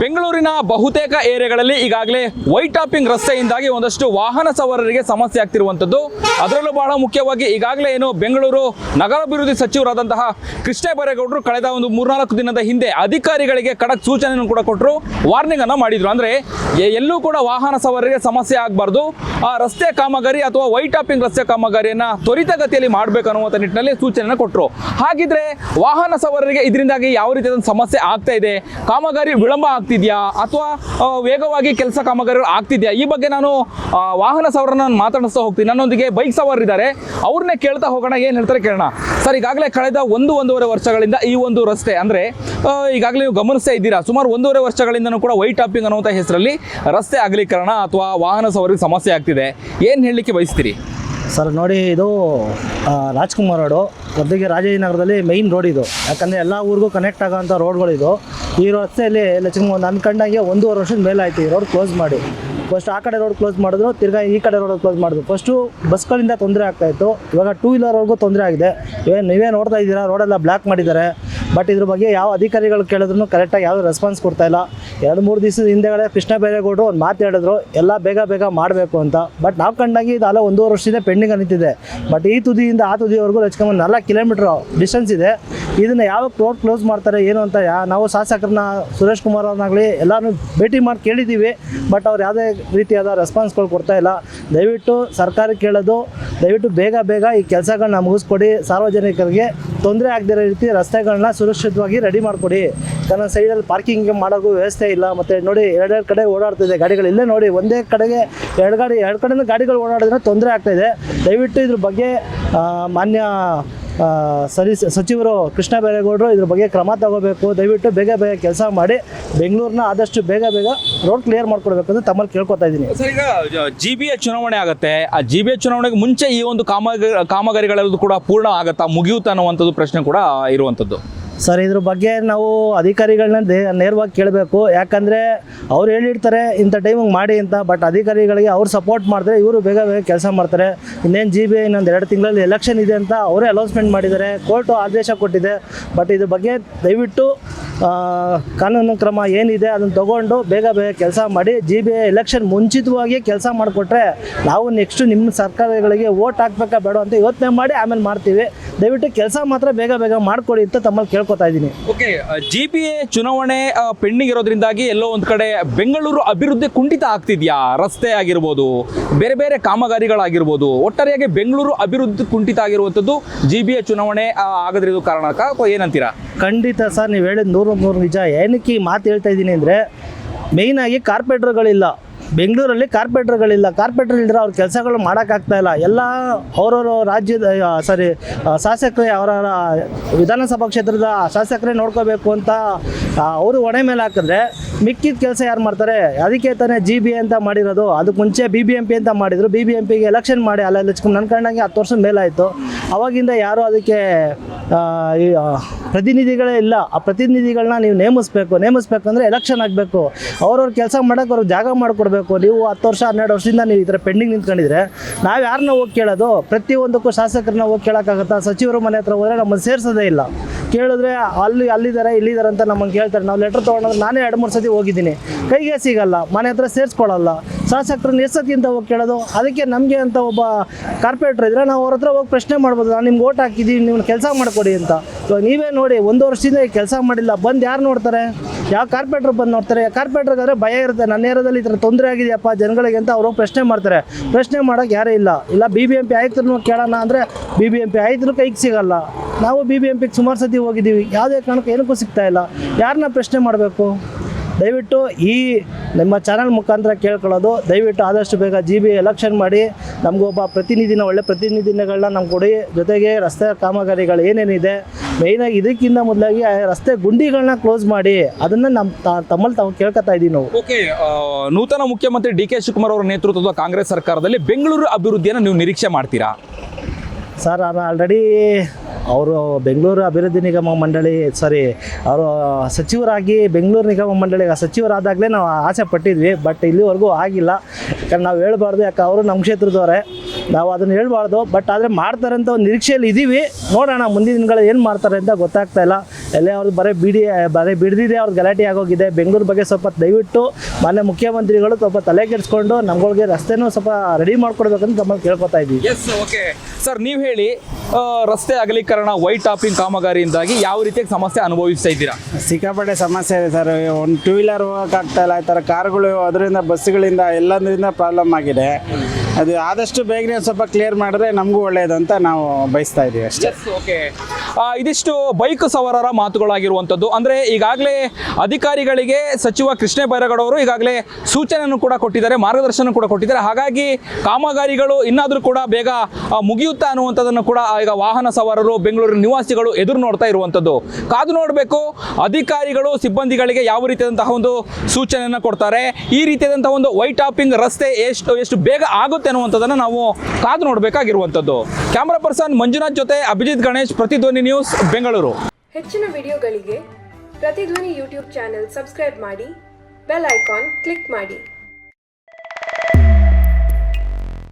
ಬೆಂಗಳೂರಿನ ಬಹುತೇಕ ಏರಿಯಾಗಳಲ್ಲಿ ಈಗಾಗಲೇ ವೈಟ್ ಟಾಪಿಂಗ್ ರಸ್ತೆಯಿಂದಾಗಿ ಒಂದಷ್ಟು ವಾಹನ ಸವಾರರಿಗೆ ಸಮಸ್ಯೆ ಆಗ್ತಿರುವಂಥದ್ದು. ಅದರಲ್ಲೂ ಬಹಳ ಮುಖ್ಯವಾಗಿ ಈಗಾಗಲೇ ಏನು ಬೆಂಗಳೂರು ನಗರಾಭಿವೃದ್ಧಿ ಸಚಿವರಾದಂತಹ ಕೃಷ್ಣ ಬೈರೇಗೌಡರು ಕಳೆದ ಒಂದು 3-4 ದಿನದ ಹಿಂದೆ ಅಧಿಕಾರಿಗಳಿಗೆ ಖಡಕ್ ಸೂಚನೆಯನ್ನು ಕೂಡ ಕೊಟ್ಟರು, ವಾರ್ನಿಂಗ್ ಅನ್ನು ಮಾಡಿದ್ರು. ಅಂದರೆ ಎಲ್ಲೂ ಕೂಡ ವಾಹನ ಸವಾರರಿಗೆ ಸಮಸ್ಯೆ ಆಗಬಾರ್ದು, ಆ ರಸ್ತೆ ಕಾಮಗಾರಿ ಅಥವಾ ವೈಟ್ ಟಾಪಿಂಗ್ ರಸ್ತೆ ಕಾಮಗಾರಿಯನ್ನು ತ್ವರಿತಗತಿಯಲ್ಲಿ ಮಾಡಬೇಕು ಅನ್ನುವಂಥ ನಿಟ್ಟಿನಲ್ಲಿ ಸೂಚನೆಯನ್ನು ಕೊಟ್ಟರು. ಹಾಗಿದ್ರೆ ವಾಹನ ಸವಾರರಿಗೆ ಇದರಿಂದಾಗಿ ಯಾವ ರೀತಿಯಾದ ಸಮಸ್ಯೆ ಆಗ್ತಾ ಇದೆ, ಕಾಮಗಾರಿ ವಿಳಂಬ ಆಗ್ತಿದೆಯಾ ಅಥವಾ ವೇಗವಾಗಿ ಕೆಲಸ ಕಾಮಗಾರಿಗಳು ಆಗ್ತಿದೆಯಾ, ಈ ಬಗ್ಗೆ ನಾನು ವಾಹನ ಸವಾರರನ್ನ ಮಾತಾಡಿಸ್ತಾ ಹೋಗ್ತೀನಿ. ನನ್ನೊಂದಿಗೆ ಬೈಕ್ ಸವಾರರಿದ್ದಾರೆ, ಅವ್ರನ್ನೇ ಕೇಳ್ತಾ ಹೋಗೋಣ, ಏನು ಹೇಳ್ತಾರೆ ಕೇಳೋಣ. ಸರ್, ಈಗಾಗಲೇ ಕಳೆದ 1-1.5 ವರ್ಷಗಳಿಂದ ಈ ಒಂದು ರಸ್ತೆ ಅಂದರೆ ಈಗಾಗಲೇ ನೀವು ಗಮನಿಸ್ತಾ ಇದ್ದೀರಾ, ಸುಮಾರು 1.5 ವರ್ಷಗಳಿಂದನೂ ಕೂಡ ವೈಟ್ ಟಾಪಿಂಗ್ ಅನ್ನುವಂಥ ಹೆಸರಲ್ಲಿ ರಸ್ತೆ ಅಗಲೀಕರಣ ಅಥವಾ ವಾಹನ ಸವಾರಿಗೆ ಸಮಸ್ಯೆ ಆಗ್ತಿದೆ. ಏನು ಹೇಳಲಿಕ್ಕೆ ಬಯಸ್ತೀರಿ? ಸರ್ ನೋಡಿ, ಇದು ರಾಜ್ಕುಮಾರ್ ರೋಡು ಗದ್ದೆಗೆ ರಾಜಾಜಿನಗರದಲ್ಲಿ ಮೈನ್ ರೋಡ್ ಇದು. ಯಾಕಂದರೆ ಎಲ್ಲ ಊರಿಗೂ ಕನೆಕ್ಟ್ ಆಗೋಂಥ ರೋಡ್ಗಳಿದು. ಈ ರಸ್ತೆಯಲ್ಲಿ ಒಂದು ಅನ್ಕೊಂಡಾಗೆ 1.5 ವರ್ಷದ ಮೇಲೆ ಆಯಿತು ಈ ರೋಡ್ ಕ್ಲೋಸ್ ಮಾಡಿ. ಫಸ್ಟ್ ಆ ಕಡೆ ರೋಡ್ ಕ್ಲೋಸ್ ಮಾಡಿದ್ರು, ತಿರ್ಗಾ ಈ ಕಡೆ ರೋಡ್ ಕ್ಲೋಸ್ ಮಾಡಿದ್ರು. ಫಸ್ಟು ಬಸ್ಗಳಿಂದ ತೊಂದರೆ ಆಗ್ತಾಯಿತ್ತು, ಇವಾಗ 2 ವೀಲರ್ವರೆಗೂ ತೊಂದರೆ ಆಗಿದೆ. ನೀವೇ ನೋಡ್ತಾ ಇದ್ದೀರಾ, ರೋಡೆಲ್ಲ ಬ್ಲಾಕ್ ಮಾಡಿದ್ದಾರೆ. ಬಟ್ ಇದ್ರ ಬಗ್ಗೆ ಯಾವ ಅಧಿಕಾರಿಗಳು ಕೇಳಿದ್ರು ಕರೆಕ್ಟಾಗಿ ಯಾವುದೇ ರೆಸ್ಪಾನ್ಸ್ ಕೊಡ್ತಾಯಿಲ್ಲ. 2-3 ದಿವಸದ ಹಿಂದೆಗಡೆ ಕೃಷ್ಣ ಬೈರೇಗೌಡರು ಒಂದು ಮಾತು ಹೇಳಿದ್ರು, ಎಲ್ಲ ಬೇಗ ಮಾಡಬೇಕು ಅಂತ. ಬಟ್ ನಾವು ಕಂಡಾಗಿ ಇದು ಅಲ್ಲ 1.5 ವರ್ಷದಿಂದ ಪೆಂಡಿಂಗ್ ನಿಂತಿದೆ. ಬಟ್ ಈ ತುದಿಯಿಂದ ಆ ತುದಿವರೆಗೂ ಹೆಚ್ಚಿಕೊಂಡು 4 ಕಿಲೋಮೀಟ್ರ್ ಡಿಸ್ಟೆನ್ಸ್ ಇದೆ. ಇದನ್ನು ಯಾವಾಗ ರೋಡ್ ಕ್ಲೋಸ್ ಮಾಡ್ತಾರೆ ಏನು ಅಂತ ನಾವು ಶಾಸಕರನ್ನ ಸುರೇಶ್ ಕುಮಾರ್ ಅವ್ರನ್ನಾಗಲಿ ಎಲ್ಲರೂ ಭೇಟಿ ಮಾಡಿ ಕೇಳಿದ್ದೀವಿ. ಬಟ್ ಅವ್ರು ಯಾವುದೇ ರೀತಿಯಾದ ರೆಸ್ಪಾನ್ಸ್ಗಳು ಕೊಡ್ತಾಯಿಲ್ಲ. ದಯವಿಟ್ಟು ಸರ್ಕಾರ ಕೇಳೋದು, ದಯವಿಟ್ಟು ಬೇಗ ಈ ಕೆಲಸಗಳನ್ನ ಮುಗಿಸ್ಕೊಡಿ. ಸಾರ್ವಜನಿಕರಿಗೆ ತೊಂದರೆ ಆಗದಿರೋ ರೀತಿ ರಸ್ತೆಗಳನ್ನ ಸುರಕ್ಷಿತವಾಗಿ ರೆಡಿ ಮಾಡಿಕೊಡಿ. ಕಾರಣ ಸೈಡಲ್ಲಿ ಪಾರ್ಕಿಂಗ್ ಮಾಡೋಕ್ಕೂ ವ್ಯವಸ್ಥೆ ಇಲ್ಲ. ಮತ್ತು ನೋಡಿ, 2 ಕಡೆ ಓಡಾಡ್ತಿದೆ ಗಾಡಿಗಳು. ಇಲ್ಲೇ ನೋಡಿ, ಒಂದೇ ಕಡೆಗೆ 2 ಕಡೆಯಿಂದ ಗಾಡಿಗಳು ಓಡಾಡಿದ್ರೆ ತೊಂದರೆ ಆಗ್ತಾಯಿದೆ. ದಯವಿಟ್ಟು ಇದ್ರ ಬಗ್ಗೆ ಮಾನ್ಯ ಸಚಿವರು ಕೃಷ್ಣ ಬೈರೇಗೌಡರು ಇದ್ರ ಬಗ್ಗೆ ಕ್ರಮ ತಗೋಬೇಕು. ದಯವಿಟ್ಟು ಬೇಗ ಕೆಲಸ ಮಾಡಿ ಬೆಂಗಳೂರನ್ನ ಆದಷ್ಟು ಬೇಗ ರೋಡ್ ಕ್ಲಿಯರ್ ಮಾಡ್ಕೊಡ್ಬೇಕು ಅಂತ ತಮ್ಮಲ್ಲಿ ಕೇಳ್ಕೊತಾ ಇದ್ದೀನಿ. ಸರ್, ಈಗ GBA ಚುನಾವಣೆ ಆಗುತ್ತೆ, ಆ GBA ಚುನಾವಣೆಗೆ ಮುಂಚೆ ಈ ಒಂದು ಕಾಮಗಾರಿಗಳೆಲ್ಲದೂ ಕೂಡ ಪೂರ್ಣ ಆಗುತ್ತಾ, ಮುಗಿಯುತ್ತಾ ಅನ್ನುವಂಥದ್ದು ಪ್ರಶ್ನೆ ಕೂಡ ಇರುವಂಥದ್ದು. ಸರ್, ಇದ್ರ ಬಗ್ಗೆ ನಾವು ಅಧಿಕಾರಿಗಳನ್ನ ನೇರವಾಗಿ ಕೇಳಬೇಕು. ಯಾಕಂದರೆ ಅವ್ರು ಹೇಳಿರ್ತಾರೆ ಇಂಥ ಟೈಮಿಗೆ ಮಾಡಿ ಅಂತ. ಬಟ್ ಅಧಿಕಾರಿಗಳಿಗೆ ಅವ್ರು ಸಪೋರ್ಟ್ ಮಾಡಿದ್ರೆ ಇವರು ಬೇಗ ಕೆಲಸ ಮಾಡ್ತಾರೆ. ಇನ್ನೇನು GBA ಇನ್ನೊಂದು 2 ತಿಂಗಳಲ್ಲಿ ಎಲೆಕ್ಷನ್ ಇದೆ ಅಂತ ಅವರೇ ಅನೌನ್ಸ್ಮೆಂಟ್ ಮಾಡಿದ್ದಾರೆ, ಕೋರ್ಟು ಆದೇಶ ಕೊಟ್ಟಿದೆ. ಬಟ್ ಇದ್ರ ಬಗ್ಗೆ ದಯವಿಟ್ಟು ಕಾನೂನು ಕ್ರಮ ಏನಿದೆ ಅದನ್ನು ತೊಗೊಂಡು ಬೇಗ ಕೆಲಸ ಮಾಡಿ. GBA ಎಲೆಕ್ಷನ್ ಮುಂಚಿತವಾಗಿ ಕೆಲಸ ಮಾಡಿಕೊಟ್ರೆ ನಾವು ನೆಕ್ಸ್ಟು ನಿಮ್ಮ ಸರ್ಕಾರಗಳಿಗೆ ವೋಟ್ ಹಾಕ್ಬೇಕಾ ಬೇಡ ಅಂತ ಯೋಚನೆ ಮಾಡಿ ಆಮೇಲೆ ಮಾಡ್ತೀವಿ. ದಯವಿಟ್ಟು ಕೆಲಸ ಮಾತ್ರ ಬೇಗ ಮಾಡಿಕೊಡಿ ಅಂತ ತಮ್ಮಲ್ಲಿ ಕೇಳ್ಕೊತಾ ಇದ್ದೀನಿ. ಓಕೆ, GBA ಚುನಾವಣೆ ಪೆಂಡಿಂಗ್ ಇರೋದ್ರಿಂದಾಗಿ ಎಲ್ಲೋ ಒಂದು ಕಡೆ ಬೆಂಗಳೂರು ಅಭಿವೃದ್ಧಿ ಕುಂಠಿತ ಆಗ್ತಿದೆಯಾ? ರಸ್ತೆ ಆಗಿರ್ಬೋದು, ಬೇರೆ ಕಾಮಗಾರಿಗಳಾಗಿರ್ಬೋದು, ಒಟ್ಟಾರೆಯಾಗಿ ಬೆಂಗಳೂರು ಅಭಿವೃದ್ಧಿ ಕುಂಠಿತ ಆಗಿರುವಂಥದ್ದು GBA ಚುನಾವಣೆ ಆಗದಿರೋದು ಕಾರಣಕ್ಕ ಅಥವಾ ಏನಂತೀರಾ? ಖಂಡಿತ ಸರ್, ನೀವು ಹೇಳಿದ 100% ನಿಜ. ಏನಕ್ಕೆ ಈ ಮಾತು ಹೇಳ್ತಾ ಇದ್ದೀನಿ ಅಂದರೆ, ಮೇಯ್ನಾಗಿ ಕಾರ್ಪೊರೇಟ್ರುಗಳಿಲ್ಲ ಬೆಂಗಳೂರಲ್ಲಿ. ಕಾರ್ಪೊರೇಟರ್ ಇಲ್ಲದ್ರೆ ಅವ್ರ ಕೆಲಸಗಳು ಮಾಡೋಕ್ಕಾಗ್ತಾಯಿಲ್ಲ. ಎಲ್ಲ ಅವರವರು ಶಾಸಕರೇ ಅವರ ವಿಧಾನಸಭಾ ಕ್ಷೇತ್ರದ ಶಾಸಕರೇ ನೋಡ್ಕೋಬೇಕು ಅಂತ ಅವರು ಹೊಣೆ ಮೇಲೆ ಹಾಕಿದ್ರೆ ಮಿಕ್ಕಿದ ಕೆಲಸ ಯಾರು ಮಾಡ್ತಾರೆ? ಅದಕ್ಕೆ ತಾನೇ GBA ಅಂತ ಮಾಡಿರೋದು. ಅದಕ್ಕೆ ಮುಂಚೆ BBMP ಅಂತ ಮಾಡಿದರು. BBMPಗೆ ಎಲೆಕ್ಷನ್ ಮಾಡಿ ಅಲ್ಲ ನನ್ನ ಕಂಡಂಗೆ 10 ವರ್ಷದ ಮೇಲಾಯಿತು. ಅವಾಗಿಂದ ಯಾರೂ ಅದಕ್ಕೆ ಪ್ರತಿನಿಧಿಗಳೇ ಇಲ್ಲ. ಆ ಪ್ರತಿನಿಧಿಗಳನ್ನ ನೀವು ನೇಮಿಸ್ಬೇಕಂದ್ರೆ ಎಲೆಕ್ಷನ್ ಆಗಬೇಕು. ಅವ್ರವ್ರ ಕೆಲಸ ಮಾಡೋಕೆ ಅವ್ರಿಗೆ ಜಾಗ ಮಾಡಿಕೊಡ್ಬೇಕು. ನೀವು 10 ವರ್ಷ 12 ವರ್ಷದಿಂದ ನೀವು ಈ ಥರ ಪೆಂಡಿಂಗ್ ನಿಂತ್ಕೊಂಡಿದ್ರೆ ನಾವು ಯಾರನ್ನ ಹೋಗಿ ಕೇಳೋದು? ಪ್ರತಿಯೊಂದಕ್ಕೂ ಶಾಸಕರನ್ನ ಹೋಗಿ ಕೇಳೋಕ್ಕಾಗತ್ತಾ? ಸಚಿವರು ಮನೆ ಹತ್ರ ಹೋದರೆ ನಮ್ಮನ್ನು ಸೇರಿಸೋದೇ ಇಲ್ಲ. ಕೇಳಿದ್ರೆ ಇಲ್ಲಿದ್ದಾರೆ ಅಂತ ನಮ್ಮನ್ನು ಕೇಳ್ತಾರೆ. ನಾವು ಲೆಟ್ರ್ ತೊಗೊಂಡ್ರೆ ನಾನೇ 2-3 ಸತಿ ಹೋಗಿದ್ದೀನಿ, ಕೈಗೆ ಸಿಗಲ್ಲ, ಮನೆ ಹತ್ರ ಸೇರಿಸ್ಕೊಳ್ಳಲ್ಲ. ಶಾಸಕರನ್ನ ಎಷ್ಟೊತ್ತಿ ಅಂತ ಹೋಗಿ ಕೇಳೋದು? ಅದಕ್ಕೆ ನಮಗೆ ಅಂತ ಒಬ್ಬ ಕಾರ್ಪೊರೇಟ್ರ್ ಇದ್ದರೆ ನಾವು ಅವ್ರ ಹತ್ರ ಹೋಗಿ ಪ್ರಶ್ನೆ ಮಾಡ್ಬೋದು, ನಾನು ನಿಮ್ಗೆ ಓಟ್ ಹಾಕಿದ್ದೀವಿ, ನೀವು ಕೆಲಸ ಮಾಡಿಕೊಡಿ ಅಂತ. ಇವಾಗ ನೀವೇ ನೋಡಿ, 1 ವರ್ಷದಿಂದ ಕೆಲಸ ಮಾಡಿಲ್ಲ, ಬಂದು ಯಾರು ನೋಡ್ತಾರೆ? ಯಾವ ಕಾರ್ಪೊರೇಟ್ರ್ ಬಂದು ನೋಡ್ತಾರೆ? ಕಾರ್ಪೊರೇಟ್ರಿಗಾದ್ರೆ ಭಯ ಇರುತ್ತೆ, ನನ್ನ ಏರಿಯಾದಲ್ಲಿ ಈ ಥರ ತೊಂದರೆ ಆಗಿದೆಯಪ್ಪ ಜನಗಳಿಗೆ ಅಂತ ಅವರು ಪ್ರಶ್ನೆ ಮಾಡ್ತಾರೆ. ಪ್ರಶ್ನೆ ಮಾಡೋಕ್ಕೆ ಯಾರೂ ಇಲ್ಲ. BBMP ಆಯುಕ್ತರನ್ನು ಕೇಳೋಣ ಅಂದರೆ BBMP ಆಯುಕ್ತರು ಕೈಗೆ ಸಿಗಲ್ಲ. ನಾವು BBMPಗೆ ಸುಮಾರು ಸತಿ ಹೋಗಿದ್ದೀವಿ, ಯಾವುದೇ ಕಾರಣಕ್ಕೆ ಏನಕ್ಕೂ ಸಿಗ್ತಾಯಿಲ್ಲ. ಯಾರನ್ನ ಪ್ರಶ್ನೆ ಮಾಡಬೇಕು? ದಯವಿಟ್ಟು ಈ ನಿಮ್ಮ ಚಾನಲ್ ಮುಖಾಂತರ ಕೇಳ್ಕೊಳ್ಳೋದು, ದಯವಿಟ್ಟು ಆದಷ್ಟು ಬೇಗ GBA ಎಲೆಕ್ಷನ್ ಮಾಡಿ ನಮಗೊಬ್ಬ ಒಳ್ಳೆ ಪ್ರತಿನಿಧಿಗಳನ್ನ ನಮ್ಗೆ ಕೊಡಿ. ಜೊತೆಗೆ ರಸ್ತೆ ಕಾಮಗಾರಿಗಳು ಏನೇನಿದೆ ಮೇಯ್ನಾಗಿ ಇದಕ್ಕಿಂತ ಮೊದಲಾಗಿ ರಸ್ತೆ ಗುಂಡಿಗಳನ್ನ ಕ್ಲೋಸ್ ಮಾಡಿ ಅದನ್ನು ತಮ್ಮಲ್ಲಿ ತಾವು ಕೇಳ್ಕೊತಾ ಇದ್ದೀವಿ ನಾವು. ಓಕೆ, ನೂತನ ಮುಖ್ಯಮಂತ್ರಿ DK ಶಿವಕುಮಾರ್ ಅವರ ನೇತೃತ್ವದ ಕಾಂಗ್ರೆಸ್ ಸರ್ಕಾರದಲ್ಲಿ ಬೆಂಗಳೂರು ಅಭಿವೃದ್ಧಿಯನ್ನು ನೀವು ನಿರೀಕ್ಷೆ ಮಾಡ್ತೀರಾ? ಸರ್, ನಾನು ಆಲ್ರೆಡಿ ಅವರು ಬೆಂಗಳೂರು ಅಭಿವೃದ್ಧಿ ನಿಗಮ ಮಂಡಳಿ ಅವರು ಸಚಿವರಾಗಿ ಬೆಂಗಳೂರು ನಿಗಮ ಮಂಡಳಿಗೆ ಸಚಿವರಾದಾಗಲೇ ನಾವು ಆಸೆ ಪಟ್ಟಿದ್ವಿ. ಬಟ್ ಇಲ್ಲಿವರೆಗೂ ಆಗಿಲ್ಲ. ಯಾಕಂದ್ರೆ ನಾವು ಹೇಳ್ಬಾರ್ದು, ಯಾಕೆ ಅವರು ನಮ್ಮ ಕ್ಷೇತ್ರದವರೇ, ನಾವು ಅದನ್ನು ಹೇಳ್ಬಾರ್ದು. ಬಟ್ ಆದರೆ ಮಾಡ್ತಾರೆ ಅಂತ ಒಂದು ನಿರೀಕ್ಷೆಯಲ್ಲಿ ಇದ್ದೀವಿ. ನೋಡೋಣ ಮುಂದಿನ ದಿನಗಳು ಏನು ಮಾಡ್ತಾರೆ ಅಂತ ಗೊತ್ತಾಗ್ತಾ ಇಲ್ಲ. ಎಲ್ಲೇ ಅವ್ರದ್ದು ಬರೀ ಬಿಡ್ದಿದೆ ಅವ್ರದ್ದು ಗಲಾಟೆ ಆಗೋಗಿದೆ. ಬೆಂಗಳೂರು ಬಗ್ಗೆ ಸ್ವಲ್ಪ ದಯವಿಟ್ಟು ಮಾನ್ಯ ಮುಖ್ಯಮಂತ್ರಿಗಳು ಸ್ವಲ್ಪ ತಲೆ ಕೆಡಿಸ್ಕೊಂಡು ನಮ್ಗಳಿಗೆ ರಸ್ತೆನೂ ಸ್ವಲ್ಪ ರೆಡಿ ಮಾಡ್ಕೊಡ್ಬೇಕಂತ ನಮ್ಮಲ್ಲಿ ಕೇಳ್ಕೊತಾ ಇದ್ದೀವಿ. ಎಸ್, ಓಕೆ ಸರ್, ನೀವು ಹೇಳಿ, ರಸ್ತೆ ಅಗಲೀಕರಣ ವೈಟ್ ಟಾಪಿಂಗ್ ಕಾಮಗಾರಿಯಿಂದಾಗಿ ಯಾವ ರೀತಿಯಾಗಿ ಸಮಸ್ಯೆ ಅನುಭವಿಸ್ತಾ ಇದ್ದೀರಾ? ಸಿಕ್ಕಾಪಟ್ಟೆ ಸಮಸ್ಯೆ ಇದೆ ಸರ್. ಒಂದು ಟೂ ವೀಲರ್ ಹೋಗೋಕ್ಕಾಗ್ತಾ ಇಲ್ಲ, ಈ ಥರ ಕಾರ್ಗಳು, ಅದರಿಂದ ಬಸ್ಸುಗಳಿಂದ ಎಲ್ಲದರಿಂದ ಪ್ರಾಬ್ಲಮ್ ಆಗಿದೆ. ಅದು ಆದಷ್ಟು ಬೇಗನೆ ಸ್ವಲ್ಪ ಕ್ಲಿಯರ್ ಮಾಡಿದ್ರೆ ನಮಗೂ ಒಳ್ಳೆಯದು ಅಂತ ನಾವು ಬಯಸ್ತಾ ಇದ್ದೀವಿ ಅಷ್ಟೇ. ಓಕೆ, ಇದಿಷ್ಟು ಬೈಕ್ ಸವಾರರ ಮಾತುಗಳಾಗಿರುವಂಥದ್ದು. ಅಂದರೆ ಈಗಾಗಲೇ ಅಧಿಕಾರಿಗಳಿಗೆ ಸಚಿವ ಕೃಷ್ಣ ಬೈರೇಗೌಡ ಅವರು ಈಗಾಗಲೇ ಸೂಚನೆಯನ್ನು ಕೂಡ ಕೊಟ್ಟಿದ್ದಾರೆ, ಮಾರ್ಗದರ್ಶನ ಕೂಡ ಕೊಟ್ಟಿದ್ದಾರೆ. ಹಾಗಾಗಿ ಕಾಮಗಾರಿಗಳು ಇನ್ನಾದರೂ ಕೂಡ ಬೇಗ ಮುಗಿಯುತ್ತಾ ಅನ್ನುವಂಥದ್ದನ್ನು ಕೂಡ ಈಗ ವಾಹನ ಸವಾರರು, ಬೆಂಗಳೂರಿನ ನಿವಾಸಿಗಳು ಎದುರು ನೋಡ್ತಾ ಇರುವಂಥದ್ದು. ಕಾದು ನೋಡಬೇಕು ಅಧಿಕಾರಿಗಳು ಸಿಬ್ಬಂದಿಗಳಿಗೆ ಯಾವ ರೀತಿಯಾದಂತಹ ಒಂದು ಸೂಚನೆಯನ್ನು ಕೊಡ್ತಾರೆ. ಈ ರೀತಿಯಾದಂತಹ ಒಂದು ವೈಟ್ ಟಾಪಿಂಗ್ ರಸ್ತೆ ಎಷ್ಟು ಬೇಗ ಆಗುತ್ತೆ ಅನ್ನುವಂಥದ್ದನ್ನು ನಾವು ಕಾದು ನೋಡಬೇಕಾಗಿರುವಂಥದ್ದು. ಕ್ಯಾಮರಾ ಪರ್ಸನ್ ಮಂಜುನಾಥ್ ಜೊತೆ ಅಭಿಜಿತ್ ಗಣೇಶ್, ಪ್ರತಿಧ್ವನಿ ನ್ಯೂಸ್, ಬೆಂಗಳೂರು. ಹೆಚ್ಚಿನ ವಿಡಿಯೋಗಳಿಗೆ ಪ್ರತಿಧ್ವನಿ ಯೂಟ್ಯೂಬ್ ಚಾನೆಲ್ ಸಬ್ಸ್ಕ್ರೈಬ್ ಮಾಡಿ, ಬೆಲ್ ಐಕಾನ್ ಕ್ಲಿಕ್ ಮಾಡಿ.